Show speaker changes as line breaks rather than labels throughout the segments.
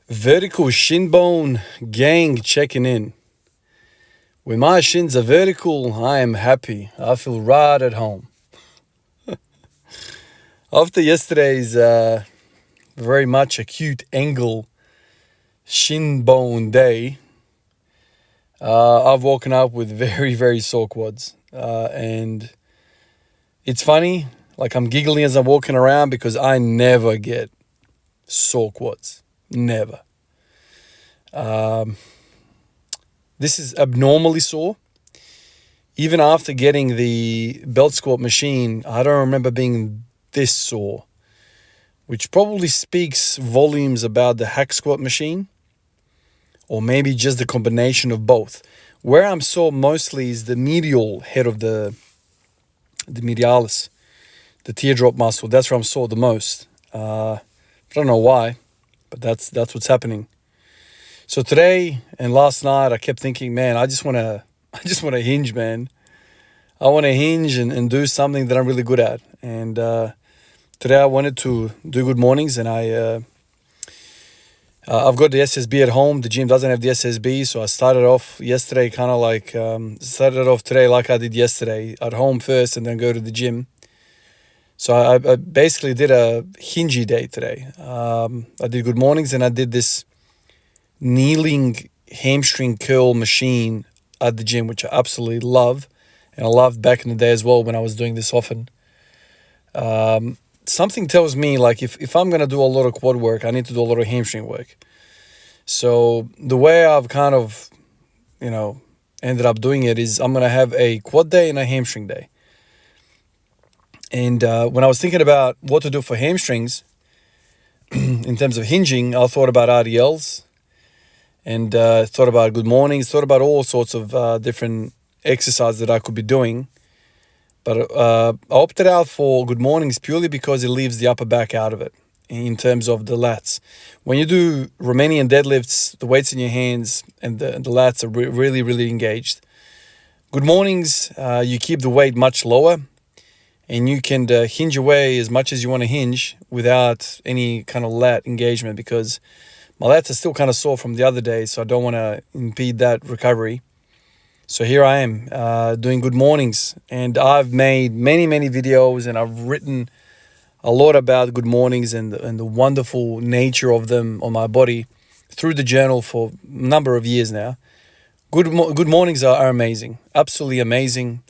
Vertical shin bone gang checking in. When my shins are vertical, I am happy. I feel right at home. After yesterday's very much acute angle shin bone day, I've woken up with very, very sore quads. And it's funny, like I'm giggling as I'm walking around because I never get sore quads. Never. This is abnormally sore. Even after getting the belt squat machine, I don't remember being this sore, which probably speaks volumes about the hack squat machine, or maybe just the combination of both. Where I'm sore mostly is the medial head of the medialis, the teardrop muscle. That's where I'm sore the most. I don't know why, but that's what's happening. So today and last night, I kept thinking, man, I just want to hinge, man. I want to hinge and do something that I'm really good at. And today I wanted to do good mornings, and I've got the SSB at home. The gym doesn't have the SSB, so I started off yesterday started off today like I did yesterday, at home first and then go to the gym. So I basically did a hingy day today. I did good mornings, and I did this kneeling hamstring curl machine at the gym, which I absolutely love. And I loved back in the day as well when I was doing this often. Something tells me, like, if I'm going to do a lot of quad work, I need to do a lot of hamstring work. So the way I've kind of, ended up doing it is I'm going to have a quad day and a hamstring day. And when I was thinking about what to do for hamstrings, in terms of hinging, I thought about RDLs and thought about good mornings, thought about all sorts of different exercises that I could be doing. But I opted out for good mornings purely because it leaves the upper back out of it in terms of the lats. When you do Romanian deadlifts, the weights in your hands and the lats are really, really engaged. Good mornings, you keep the weight much lower, and you can hinge away as much as you want to hinge without any kind of lat engagement, because my lats are still kind of sore from the other day, so I don't want to impede that recovery. So here I am doing good mornings, and I've made many, many videos, and I've written a lot about good mornings and the wonderful nature of them on my body through the journal for a number of years now. Good mornings are amazing, absolutely amazing.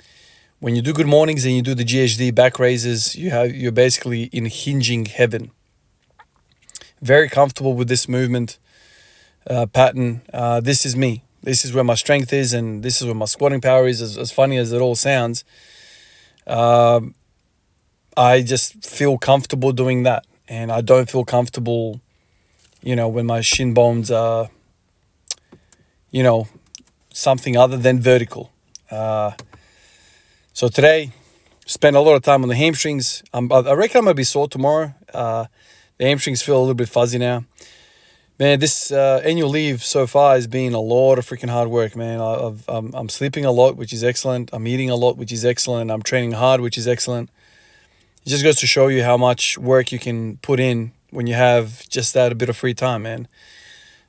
When you do good mornings and you do the GHD back raises, you're basically in hinging heaven. Very comfortable with this movement pattern. This is me. This is where my strength is, and this is where my squatting power is, as funny as it all sounds. I just feel comfortable doing that. And I don't feel comfortable, when my shin bones are, something other than vertical. So today, spent a lot of time on the hamstrings. I reckon I'm going to be sore tomorrow. The hamstrings feel a little bit fuzzy now. Man, this annual leave so far has been a lot of freaking hard work, man. I'm sleeping a lot, which is excellent. I'm eating a lot, which is excellent. I'm training hard, which is excellent. It just goes to show you how much work you can put in when you have just that a bit of free time, man.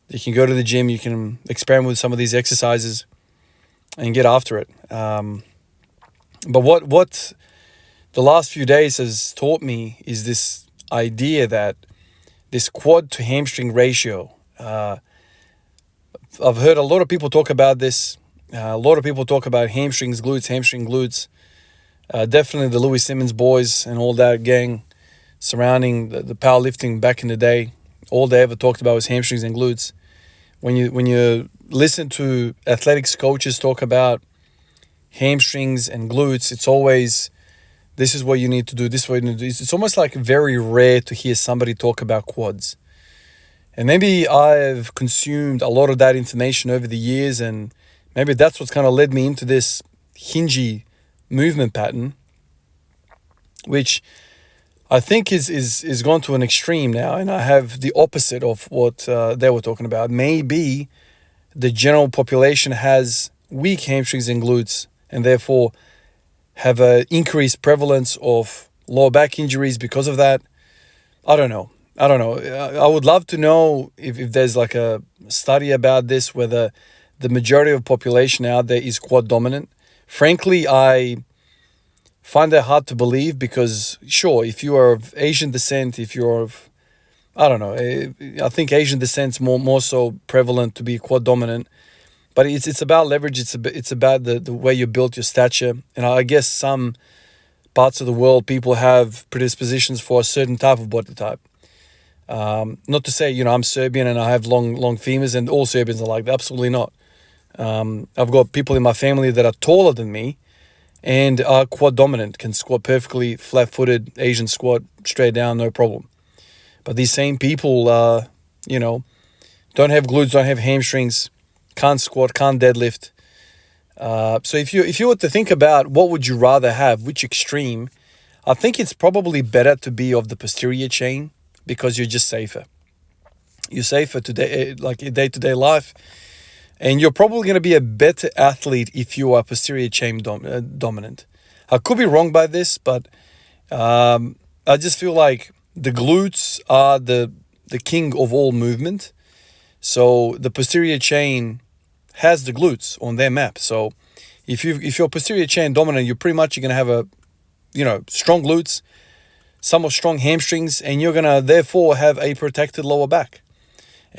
You can go to the gym, you can experiment with some of these exercises and get after it. But what the last few days has taught me is this idea that this quad to hamstring ratio. I've heard a lot of people talk about this. A lot of people talk about hamstrings, glutes, hamstring glutes. Definitely the Louis Simmons boys and all that gang surrounding the powerlifting back in the day. All they ever talked about was hamstrings and glutes. When you listen to athletics coaches talk about hamstrings and glutes, it's always, this is what you need to do, this is what you need to do. It's almost like very rare to hear somebody talk about quads. And maybe I've consumed a lot of that information over the years, and maybe that's what's kind of led me into this hingy movement pattern, which I think is gone to an extreme now, and I have the opposite of what they were talking about. Maybe the general population has weak hamstrings and glutes, and therefore have an increased prevalence of lower back injuries because of that. I don't know. I don't know. I would love to know if there's like a study about this, whether the majority of population out there is quad dominant. Frankly, I find that hard to believe because, sure, if you are of Asian descent, if you're of, I don't know, I think Asian descent's more so prevalent to be quad dominant. But it's about leverage. It's about the way you built your stature. And I guess some parts of the world, people have predispositions for a certain type of body type. Not to say, I'm Serbian and I have long femurs and all Serbians are like that. Absolutely not. I've got people in my family that are taller than me and are quad dominant, can squat perfectly, flat-footed, Asian squat, straight down, no problem. But these same people, don't have glutes, don't have hamstrings, can't squat, can't deadlift. So if you were to think about what would you rather have, which extreme, I think it's probably better to be of the posterior chain because you're just safer. You're safer today, like in day-to-day life, and you're probably going to be a better athlete if you are posterior chain dominant. I could be wrong by this, but I just feel like the glutes are the king of all movement. So the posterior chain has the glutes on their map. So if you're posterior chain dominant, you're pretty much going to have strong glutes, somewhat strong hamstrings, and you're going to therefore have a protected lower back.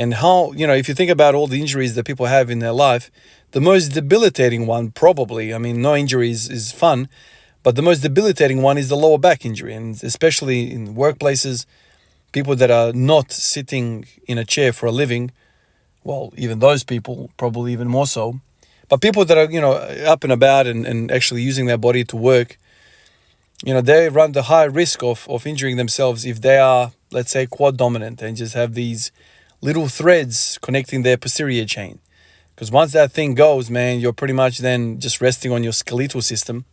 And how, if you think about all the injuries that people have in their life, the most debilitating one probably, no injuries is fun, but the most debilitating one is the lower back injury. And especially in workplaces, people that are not sitting in a chair for a living, well, even those people, probably even more so. But people that are, up and about and actually using their body to work, they run the high risk of injuring themselves if they are, let's say, quad dominant and just have these little threads connecting their posterior chain. Because once that thing goes, man, you're pretty much then just resting on your skeletal system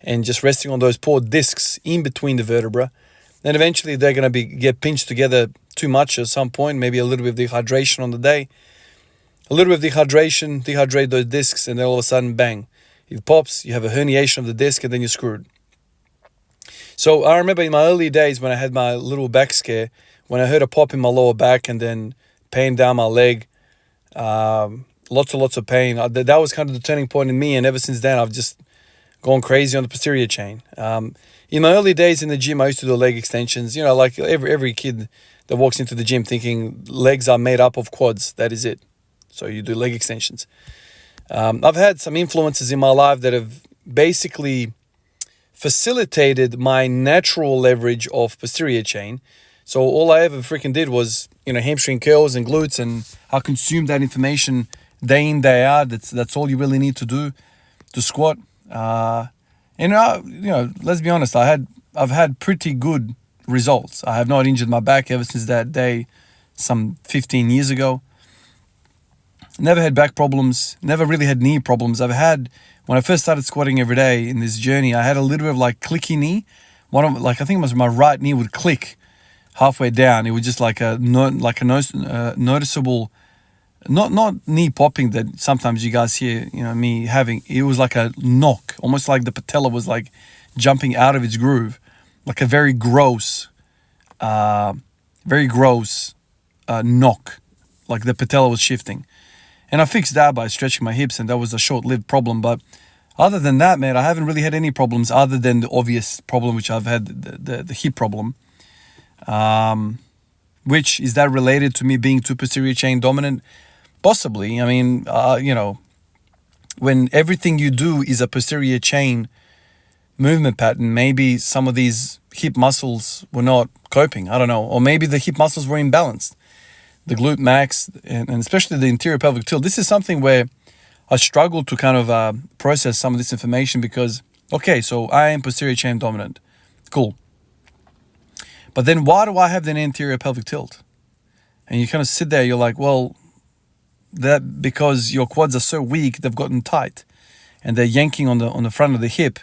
and just resting on those poor discs in between the vertebra. Then eventually they're going to get pinched together too much at some point, maybe a little bit of dehydration on the day. A little bit of dehydration, dehydrate those discs, and then all of a sudden, bang, it pops, you have a herniation of the disc, and then you're screwed. So I remember in my early days when I had my little back scare, when I heard a pop in my lower back and then pain down my leg, lots of pain. That was kind of the turning point in me, and ever since then, I've just gone crazy on the posterior chain. In my early days in the gym, I used to do leg extensions. Like every kid that walks into the gym thinking legs are made up of quads. That is it. So you do leg extensions. I've had some influences in my life that have basically facilitated my natural leverage of posterior chain. So all I ever freaking did was, hamstring curls and glutes, and I consumed that information day in, day out. That's all you really need to do to squat. Let's be honest, I've had pretty good results. I have not injured my back ever since that day, some 15 years ago. Never had back problems, never really had knee problems. When I first started squatting every day in this journey, I had a little bit of like clicky knee. I think it was my right knee would click halfway down. It was just like a noticeable, not knee popping that sometimes you guys hear, me having. It was like a knock, almost like the patella was like jumping out of its groove, like a very gross knock, like the patella was shifting. And I fixed that by stretching my hips, and that was a short-lived problem. But other than that, man, I haven't really had any problems other than the obvious problem, which I've had, the hip problem. Which, is that related to me being too posterior chain dominant? Possibly. When everything you do is a posterior chain movement pattern, maybe some of these hip muscles were not coping. I don't know. Or maybe the hip muscles were imbalanced. The glute max, and especially the anterior pelvic tilt. This is something where I struggle to kind of process some of this information because, okay, so I am posterior chain dominant. Cool. But then why do I have an anterior pelvic tilt? And you kind of sit there, you're like, well, that because your quads are so weak, they've gotten tight. And they're yanking on the front of the hip,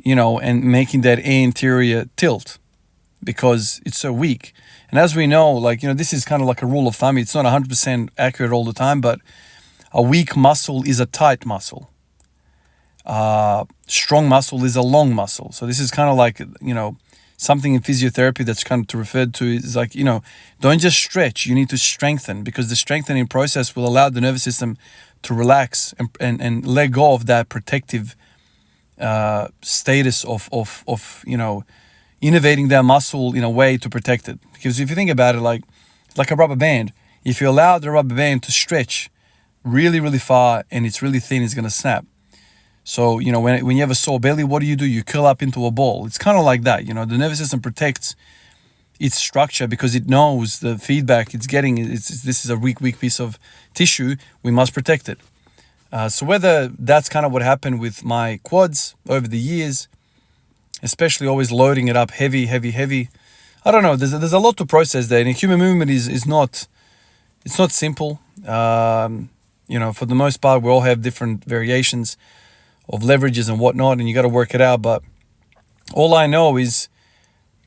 and making that anterior tilt because it's so weak. And as we know, this is kind of like a rule of thumb. It's not 100% accurate all the time, but a weak muscle is a tight muscle. Strong muscle is a long muscle. So this is kind of like, something in physiotherapy that's kind of referred to is like, don't just stretch, you need to strengthen, because the strengthening process will allow the nervous system to relax and let go of that protective status of innervating that muscle in a way to protect it. Because if you think about it, like a rubber band, if you allow the rubber band to stretch really, really far and it's really thin, it's going to snap. So, when you have a sore belly, what do? You curl up into a ball. It's kind of like that. The nervous system protects its structure because it knows the feedback it's getting. This is a weak piece of tissue. We must protect it. So whether that's kind of what happened with my quads over the years, especially always loading it up heavy, I don't know. There's a lot to process there. And human movement is not, it's not simple. For the most part, we all have different variations of leverages and whatnot, and you got to work it out. But all I know is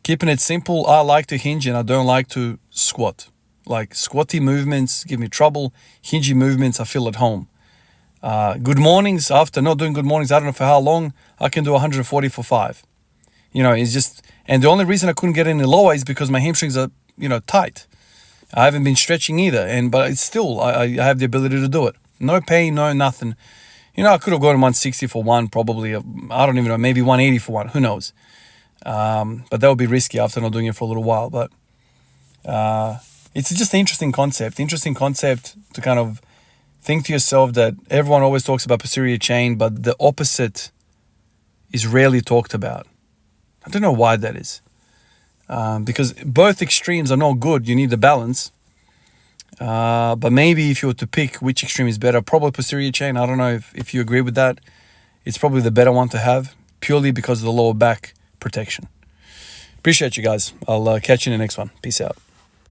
keeping it simple. I like to hinge and I don't like to squat. Like squatty movements give me trouble. Hingy movements, I feel at home. Good mornings, after not doing good mornings, I don't know for how long, I can do 140 for 5. It's just, and the only reason I couldn't get any lower is because my hamstrings are, tight. I haven't been stretching either, but it's still, I have the ability to do it. No pain, no nothing. I could have gone 160 for 1, probably. I don't even know, maybe 180 for 1. Who knows? But that would be risky after not doing it for a little while. But it's just an interesting concept to kind of think to yourself that everyone always talks about posterior chain, but the opposite is rarely talked about. I don't know why that is. Because both extremes are not good. You need the balance. But maybe if you were to pick which extreme is better, probably posterior chain. I don't know if you agree with that. It's probably the better one to have, purely because of the lower back protection. Appreciate you guys. I'll catch you in the next one. Peace out.